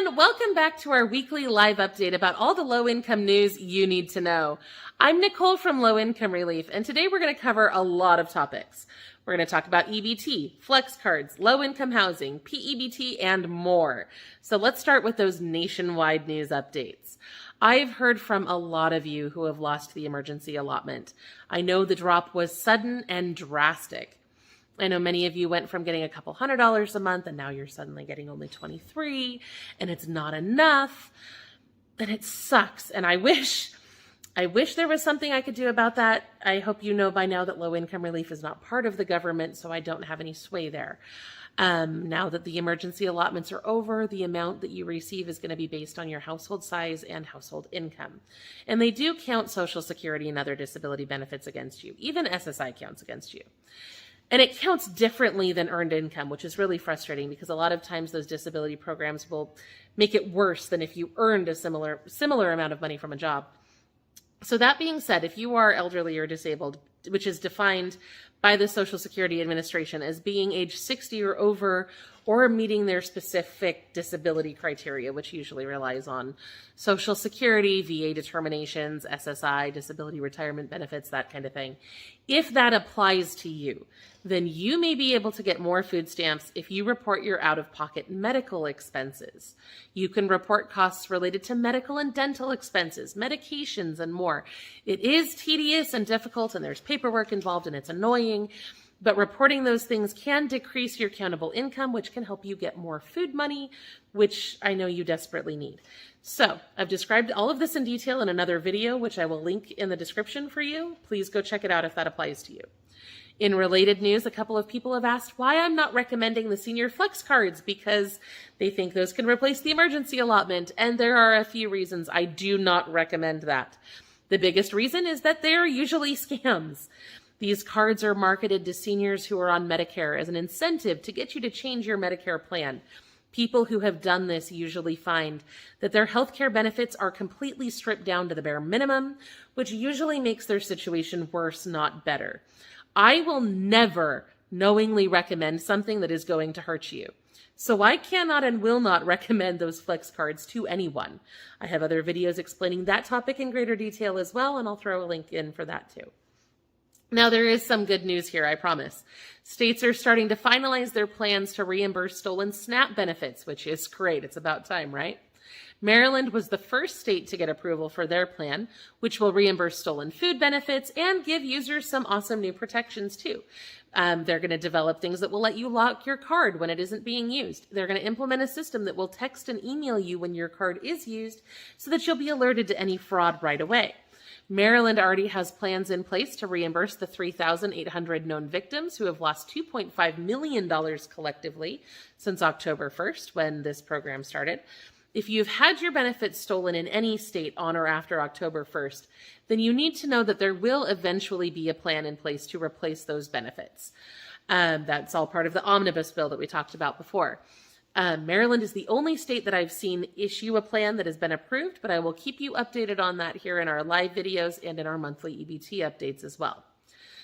everyone. Welcome back to our weekly live update about all the low-income news you need to know. I'm Nicole from Low Income Relief, and today we're going to cover a lot of topics. We're going to talk about EBT, flex cards, low-income housing, P-EBT, and more. So let's start with those nationwide news updates. I've heard from a lot of you who have lost the emergency allotment. I know the drop was sudden and drastic. I know many of you went from getting a couple $100s a month and now you're suddenly getting only $23 and it's not enough. And it sucks. And I wish there was something I could do about that. I hope you know by now that low income relief is not part of the government, so I don't have any sway there. Now that the emergency allotments are over, the amount that you receive is going to be based on your household size and household income. And they do count Social Security and other disability benefits against you. Even SSI counts against you. And it counts differently than earned income, which is really frustrating because a lot of times those disability programs will make it worse than if you earned a similar amount of money from a job. So that being said, if you are elderly or disabled, which is defined by the Social Security Administration as being age 60 or over or meeting their specific disability criteria, which usually relies on Social Security, VA determinations, SSI, disability retirement benefits, that kind of thing. If that applies to you, then you may be able to get more food stamps if you report your out-of-pocket medical expenses. You can report costs related to medical and dental expenses, medications, and more. It is tedious and difficult, and there's paperwork involved, and it's annoying. But reporting those things can decrease your countable income, which can help you get more food money, which I know you desperately need. So I've described all of this in detail in another video, which I will link in the description for you. Please go check it out if that applies to you. In related news, a couple of people have asked why I'm not recommending the senior flex cards because they think those can replace the emergency allotment. And there are a few reasons I do not recommend that. The biggest reason is that they're usually scams. These cards are marketed to seniors who are on Medicare as an incentive to get you to change your Medicare plan. People who have done this usually find that their healthcare benefits are completely stripped down to the bare minimum, which usually makes their situation worse, not better. I will never knowingly recommend something that is going to hurt you. So I cannot and will not recommend those flex cards to anyone. I have other videos explaining that topic in greater detail as well, and I'll throw a link in for that too. Now, there is some good news here, I promise. States are starting to finalize their plans to reimburse stolen SNAP benefits, which is great. It's about time, right? Maryland was the first state to get approval for their plan, which will reimburse stolen food benefits and give users some awesome new protections too. They're going to develop things that will let you lock your card when it isn't being used. They're going to implement a system that will text and email you when your card is used so that you'll be alerted to any fraud right away. Maryland already has plans in place to reimburse the 3,800 known victims who have lost $2.5 million collectively since October 1st, when this program started. If you've had your benefits stolen in any state on or after October 1st, then you need to know that there will eventually be a plan in place to replace those benefits. That's all part of the omnibus bill that we talked about before. Maryland is the only state that I've seen issue a plan that has been approved, but I will keep you updated on that here in our live videos and in our monthly EBT updates as well.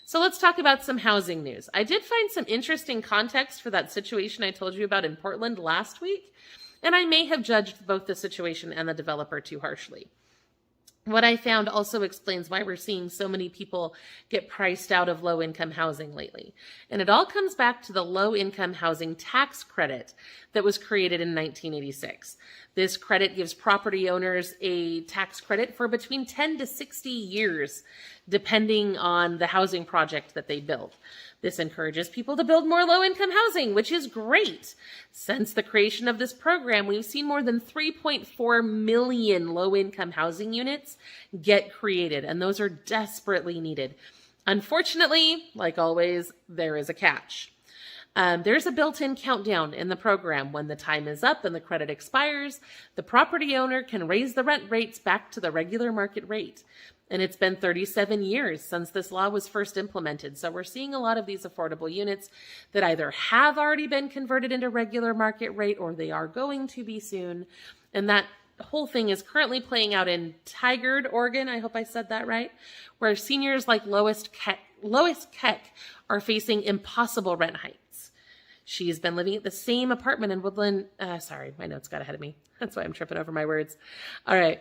So let's talk about some housing news. I did find some interesting context for that situation I told you about in Portland last week, and I may have judged both the situation and the developer too harshly. What I found also explains why we're seeing so many people get priced out of low-income housing lately. And it all comes back to the low-income housing tax credit that was created in 1986. This credit gives property owners a tax credit for between 10 to 60 years, depending on the housing project that they build. This encourages people to build more low-income housing, which is great. Since the creation of this program, we've seen more than 3.4 million low-income housing units get created, and those are desperately needed. Unfortunately, like always, there is a catch. There's a built-in countdown in the program. When the time is up and the credit expires, the property owner can raise the rent rates back to the regular market rate. And it's been 37 years since this law was first implemented. So we're seeing a lot of these affordable units that either have already been converted into regular market rate or they are going to be soon. And that whole thing is currently playing out in Tigard, Oregon. I hope I said that right, where seniors like Lois Keck are facing impossible rent hikes. She's been living at the same apartment in Woodland. Sorry, my notes got ahead of me. That's why I'm tripping over my words. All right.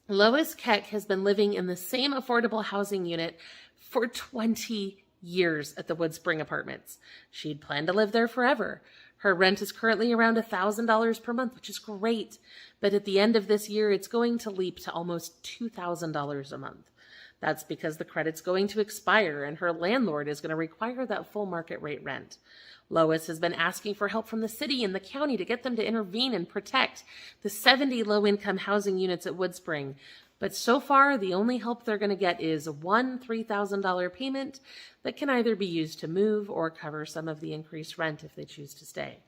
Lois Keck has been living in the same affordable housing unit for 20 years at the Woodspring Apartments. She'd planned to live there forever. Her rent is currently around $1,000 per month, which is great. But at the end of this year, it's going to leap to almost $2,000 a month. That's because the credit's going to expire and her landlord is going to require that full market rate rent. Lois has been asking for help from the city and the county to get them to intervene and protect the 70 low-income housing units at Woodspring. But so far, the only help they're going to get is one $3,000 payment that can either be used to move or cover some of the increased rent if they choose to stay.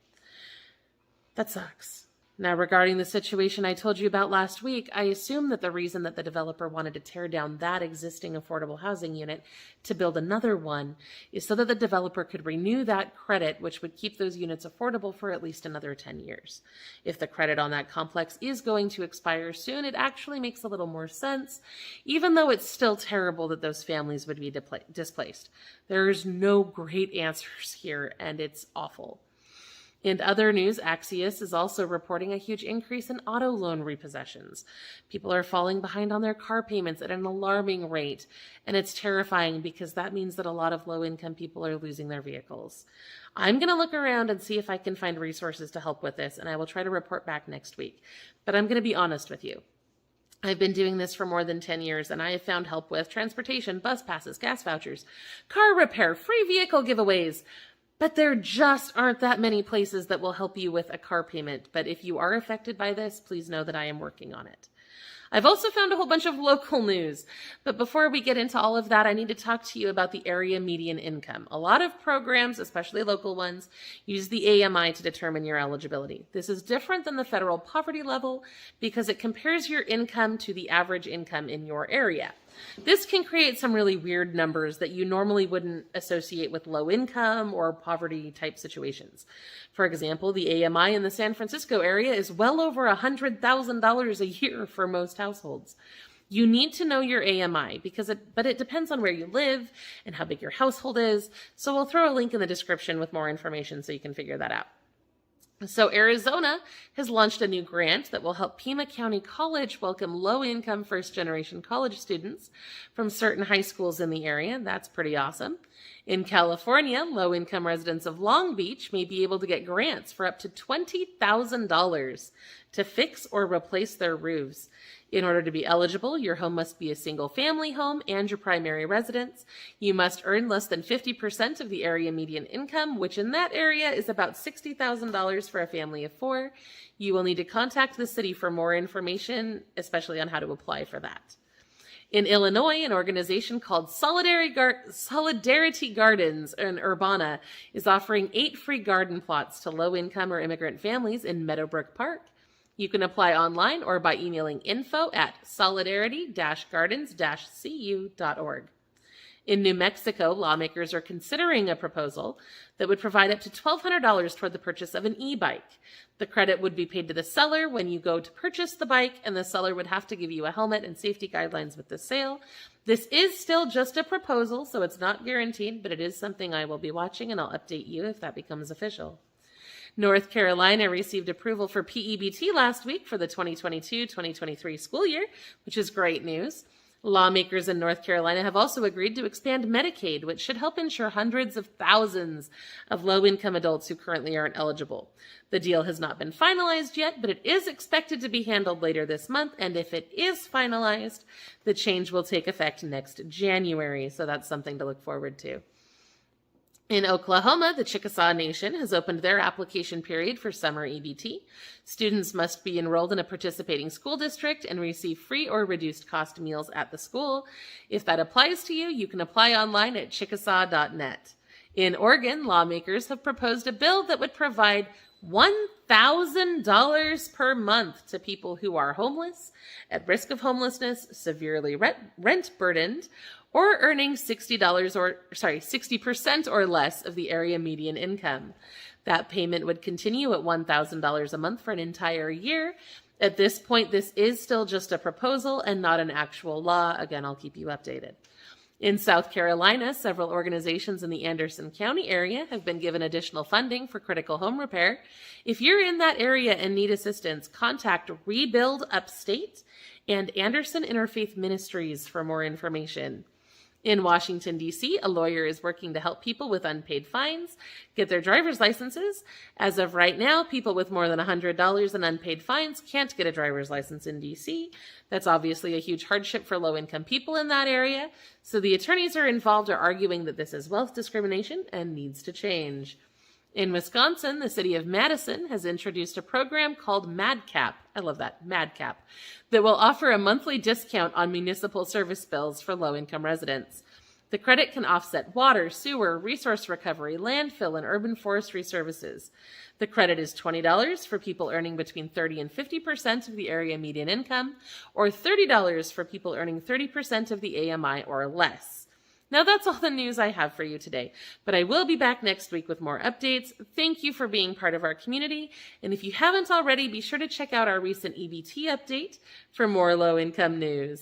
That sucks. Now, regarding the situation I told you about last week, I assume that the reason that the developer wanted to tear down that existing affordable housing unit to build another one is so that the developer could renew that credit, which would keep those units affordable for at least another 10 years. If the credit on that complex is going to expire soon, it actually makes a little more sense, even though it's still terrible that those families would be displaced. There's no great answers here, and it's awful. In other news, Axios is also reporting a huge increase in auto loan repossessions. People are falling behind on their car payments at an alarming rate, and it's terrifying because that means that a lot of low-income people are losing their vehicles. I'm going to look around and see if I can find resources to help with this, and I will try to report back next week. But I'm going to be honest with you. I've been doing this for more than 10 years, and I have found help with transportation, bus passes, gas vouchers, car repair, free vehicle giveaways. But there just aren't that many places that will help you with a car payment. But if you are affected by this, please know that I am working on it. I've also found a whole bunch of local news. But before we get into all of that, I need to talk to you about the area median income. A lot of programs, especially local ones, use the AMI to determine your eligibility. This is different than the federal poverty level because it compares your income to the average income in your area. This can create some really weird numbers that you normally wouldn't associate with low income or poverty type situations. For example, the AMI in the San Francisco area is well over $100,000 a year for most households. You need to know your AMI but it depends on where you live and how big your household is. So we'll throw a link in the description with more information so you can figure that out. So Arizona has launched a new grant that will help Pima County College welcome low-income first-generation college students from certain high schools in the area. That's pretty awesome. In California, low-income residents of Long Beach may be able to get grants for up to $20,000 to fix or replace their roofs. In order to be eligible, your home must be a single-family home and your primary residence. You must earn less than 50% of the area median income, which in that area is about $60,000 for a family of 4. You will need to contact the city for more information, especially on how to apply for that. In Illinois, an organization called Solidarity Gardens in Urbana is offering 8 free garden plots to low-income or immigrant families in Meadowbrook Park. You can apply online or by emailing info@solidarity-gardens-cu.org. In New Mexico, lawmakers are considering a proposal that would provide up to $1,200 toward the purchase of an e-bike. The credit would be paid to the seller when you go to purchase the bike, and the seller would have to give you a helmet and safety guidelines with the sale. This is still just a proposal, so it's not guaranteed, but it is something I will be watching, and I'll update you if that becomes official. North Carolina received approval for P-EBT last week for the 2022-2023 school year, which is great news. Lawmakers in North Carolina have also agreed to expand Medicaid, which should help ensure hundreds of thousands of low-income adults who currently aren't eligible. The deal has not been finalized yet, but it is expected to be handled later this month, and if it is finalized, the change will take effect next January, so that's something to look forward to. In Oklahoma, the Chickasaw Nation has opened their application period for summer EBT. Students must be enrolled in a participating school district and receive free or reduced cost meals at the school. If that applies to you, you can apply online at chickasaw.net. In Oregon, lawmakers have proposed a bill that would provide $1,000 per month to people who are homeless, at risk of homelessness, severely rent burdened, or earning $60% or less of the area median income. That payment would continue at $1,000 a month for an entire year. At this point, this is still just a proposal and not an actual law. Again, I'll keep you updated. In South Carolina, several organizations in the Anderson County area have been given additional funding for critical home repair. If you're in that area and need assistance, contact Rebuild Upstate and Anderson Interfaith Ministries for more information. In Washington, D.C., a lawyer is working to help people with unpaid fines get their driver's licenses. As of right now, people with more than $100 in unpaid fines can't get a driver's license in D.C. That's obviously a huge hardship for low-income people in that area. So the attorneys involved are arguing that this is wealth discrimination and needs to change. In Wisconsin, the city of Madison has introduced a program called MadCap. I love that, MadCap, that will offer a monthly discount on municipal service bills for low-income residents. The credit can offset water, sewer, resource recovery, landfill, and urban forestry services. The credit is $20 for people earning between 30 and 50% of the area median income, or $30 for people earning 30% of the AMI or less. Now that's all the news I have for you today, but I will be back next week with more updates. Thank you for being part of our community, and if you haven't already, be sure to check out our recent EBT update for more low-income news.